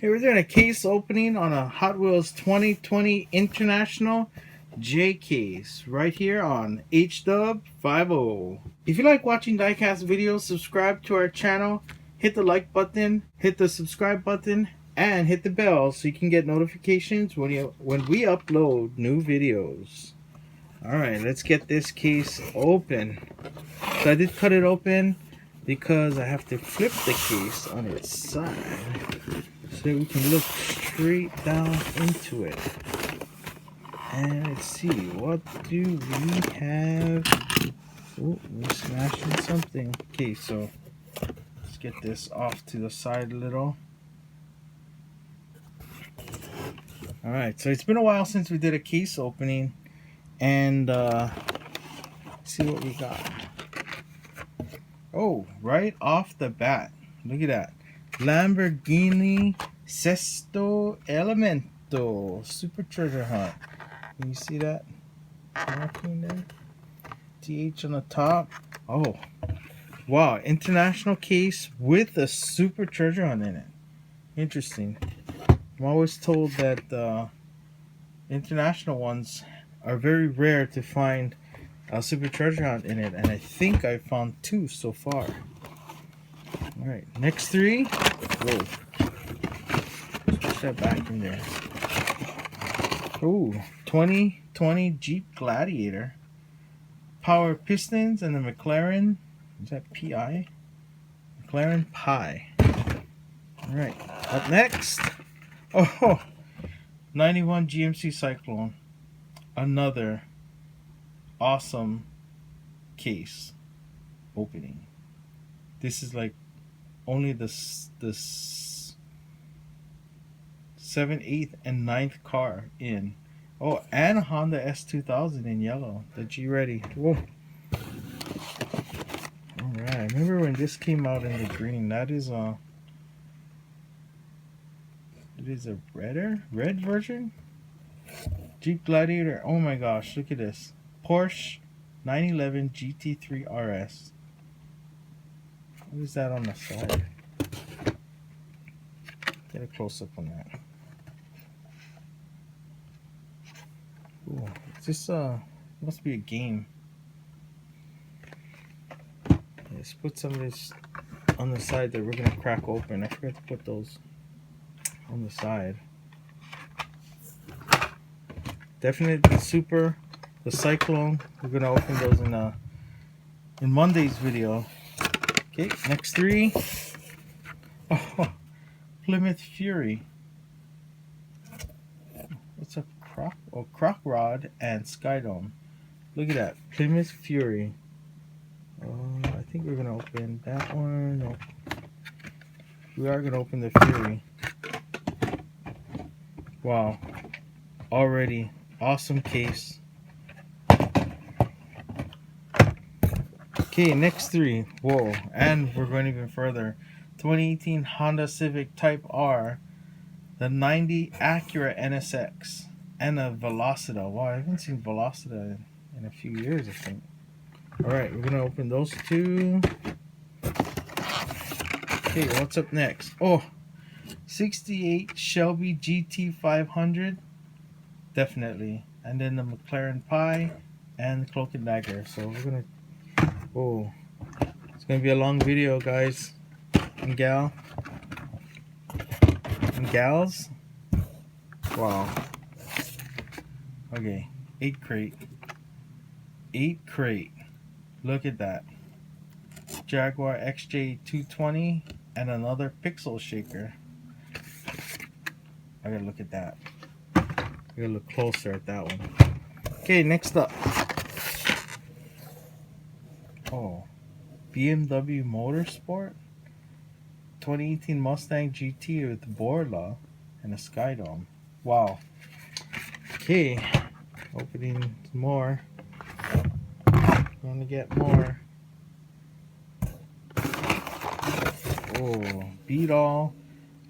Hey, we're doing a case opening on a Hot Wheels 2020 International J case right here on HDub50. If you like watching diecast videos, subscribe to our channel, hit the like button, hit the subscribe button, and hit the bell so you can get notifications when we upload new videos. Alright, let's get this case open. So I did cut it open because I have to flip the case on its side so we can look straight down into it. And let's see, what do we have? Oh, we're smashing something. Okay, so let's get this off to the side a little. Alright, so it's been a while since we did a case opening, and let's see what we got. Oh, right off the bat, look at that. Lamborghini Sesto Elemento Super Treasure Hunt. Can you see that marking there? TH on the top. Oh, wow. International case with a Super Treasure Hunt in it. Interesting. I'm always told that international ones are very rare to find a Super Treasure Hunt in it, and I think I found 2 so far. Alright, next 3. Whoa. Push that back in there. Ooh, 2020 Jeep Gladiator. Power pistons and the McLaren. Is that PI? McLaren Pi. Alright, up next. Oh, 91 GMC Syclone. Another awesome case opening. This is like only the 7th, 8th, and 9th car in. Oh, and a Honda S2000 in yellow. The G-Ready. Whoa. Alright, remember when this came out in the green? That is a... It is a red version? Jeep Gladiator. Oh my gosh, look at this. Porsche 911 Gt3 Rs. What is that on the side? Get a close up on that. Ooh, is this must be a game. Let's put some of this on the side that we're gonna crack open. I forgot to put those on the side. Definitely the Syclone. We're gonna open those in Monday's video. Okay, next 3. Oh, Plymouth Fury. What's a croc? Oh, Croc Rod and Skydome. Look at that, Plymouth Fury. I think we're gonna open that one. No. We are gonna open the Fury. Wow, already awesome case. Okay, next 3. Whoa, and we're going even further. 2018 Honda Civic Type R, the 90 Acura NSX, and a Velocita. Wow, I haven't seen Velocita in a few years, I think. Alright, we're gonna open those 2. Okay, what's up next? Oh, 68 Shelby Gt500. Definitely. And then the McLaren Pi and the Cloak and Dagger. So we're gonna... Oh, it's gonna be a long video, guys and gals. Wow. Okay, 8 crate. Look at that. Jaguar XJ220 and another pixel shaker. I gotta look at that. I gotta look closer at that one. Okay, next up. Oh, Bmw Motorsport, 2018 Mustang Gt with Borla and a Skydome. Wow. Okay, opening some more. Gonna get more. Oh, Beat All,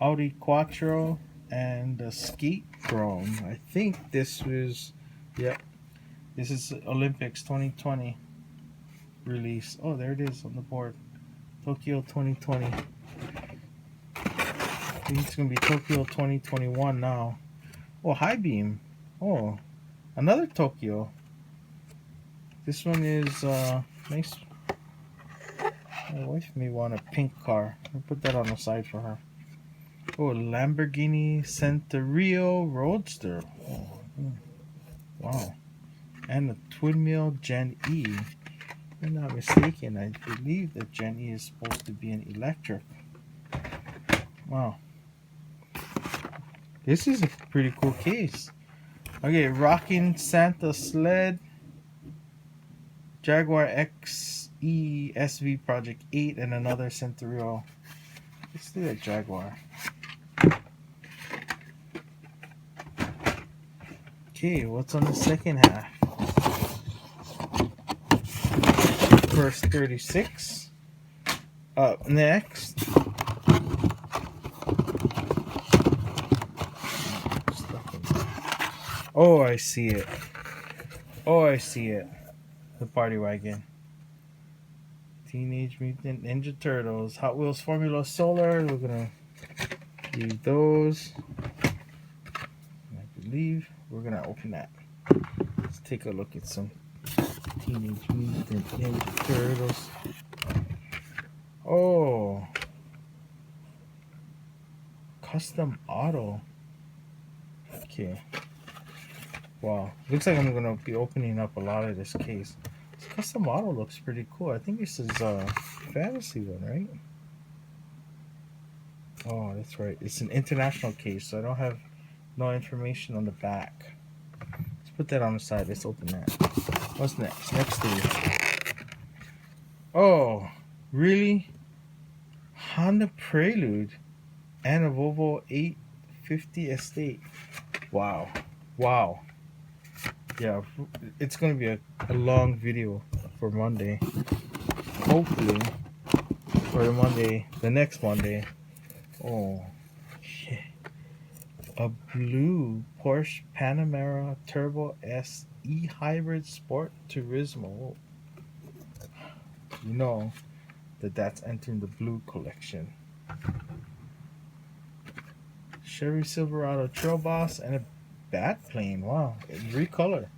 Audi Quattro, and the Skate Chrome. I think this was, yep, this is Olympics 2020 release. Oh, there it is on the board. Tokyo 2020. think it's gonna be Tokyo 2021 now. Oh, high beam. Oh, another Tokyo. This one is nice. My wife may want a pink car. I'll put that on the side for her. Oh, Lamborghini Centenario Roadster. Oh, wow. And a twin mill Gen E. If I'm not mistaken, I believe that Gen E is supposed to be an electric. Wow. This is a pretty cool case. Okay, Rockin' Santa Sled. Jaguar XE SV Project 8 and another Centenario. Let's do that Jaguar. Okay, what's on the second half? First 36. Up next. Oh, I see it. Oh, I see it. The Party Wagon. Teenage Mutant Ninja Turtles. Hot Wheels Formula Solar. We're gonna leave those. I believe we're gonna open that. Let's take a look at some Teenage Mutant Ninja Turtles. Oh, custom auto. Okay. Wow. Looks like I'm gonna be opening up a lot of this case. This custom auto looks pretty cool. I think this is a fantasy one, right? Oh, that's right. It's an international case, so I don't have no information on the back. Let's put that on the side. Let's open that. What's next? Next thing. Oh, really? Honda Prelude and a Volvo 850 Estate. Wow. Wow. Yeah, it's going to be a long video for Monday. Hopefully, for the next Monday. Oh, shit. A blue Porsche Panamera Turbo S E-Hybrid Sport Turismo. You know that's entering the blue collection. Chevy Silverado Trail Boss and a Bat Plane. Wow, recolor.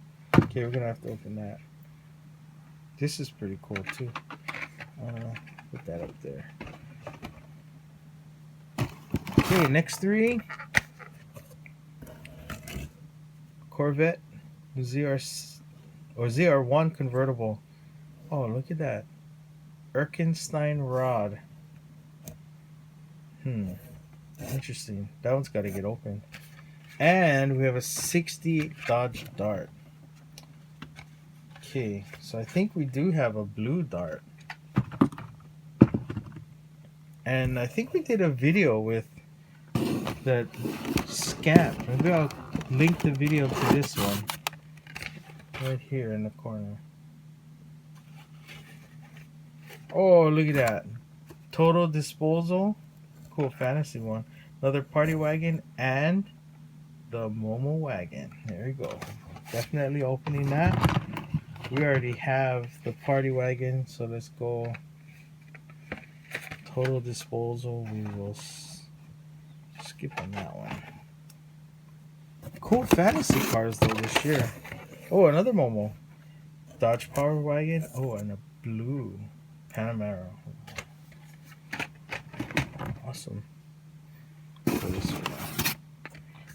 Okay, we're gonna have to open that. This is pretty cool too. Put that up there. Okay, next three. Corvette Zr1 convertible. Oh, look at that. Erkenstein rod. Interesting. That one's got to get open. And we have a 68 Dodge Dart. Okay, so I think we do have a blue Dart. And I think we did a video with that scamp. Maybe I'll link the video to this one. Right here in the corner. Oh, look at that. Total Disposal. Cool fantasy one. Another Party Wagon and the Momo Wagon. There we go. Definitely opening that. We already have the Party Wagon, so let's go. Total Disposal. We will skip on that one. Cool fantasy cars though this year. Oh, another Momo. Dodge Power Wagon. Oh, and a blue Panamera. Awesome.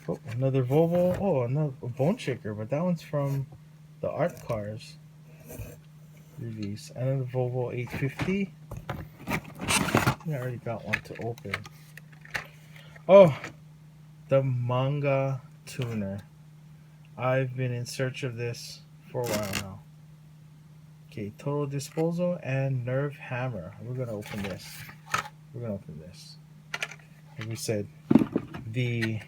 Oh, another Volvo. Oh, another Bone Shaker, but that one's from the Art Cars release. Another Volvo 850. I already got one to open. Oh, the Manga Tuner. I've been in search of this for a while now. Okay, Total Disposal and Nerve Hammer. We're gonna open this. Like we said, the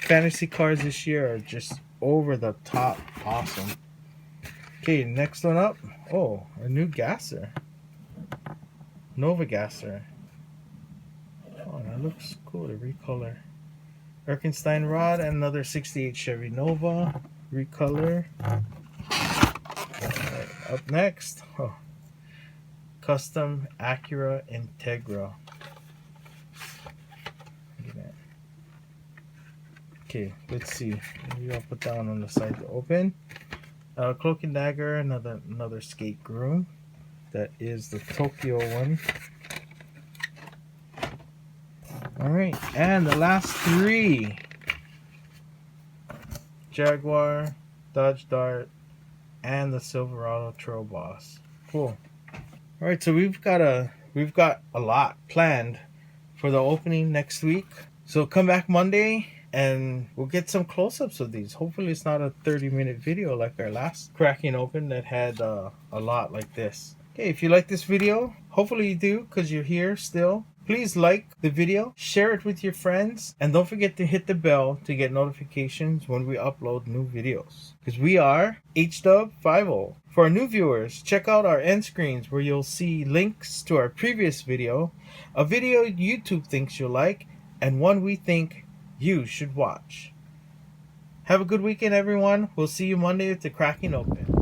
fantasy cars this year are just over the top awesome. Okay, next one up. Oh, a new gasser. Nova gasser. Oh, that looks cool. The recolor. Erkenstein rod and another 68 Chevy Nova. Recolor. Right, up next. Oh, custom Acura Integra. Look at that. Okay, let's see. Maybe I'll put that one on the side to open. Cloak and Dagger, another skate groom. That is the Tokyo one. Alright, and the last three. Jaguar, Dodge Dart, and the Silverado Trail Boss. Cool. Alright, so we've got a lot planned for the opening next week. So come back Monday and we'll get some close-ups of these. Hopefully it's not a 30-minute video like our last cracking open that had a lot like this. Okay, if you like this video, hopefully you do because you're here still. Please like the video, share it with your friends, and don't forget to hit the bell to get notifications when we upload new videos. Because we are HDub50. For our new viewers, check out our end screens where you'll see links to our previous video, a video YouTube thinks you'll like, and one we think you should watch. Have a good weekend, everyone. We'll see you Monday at the cracking open.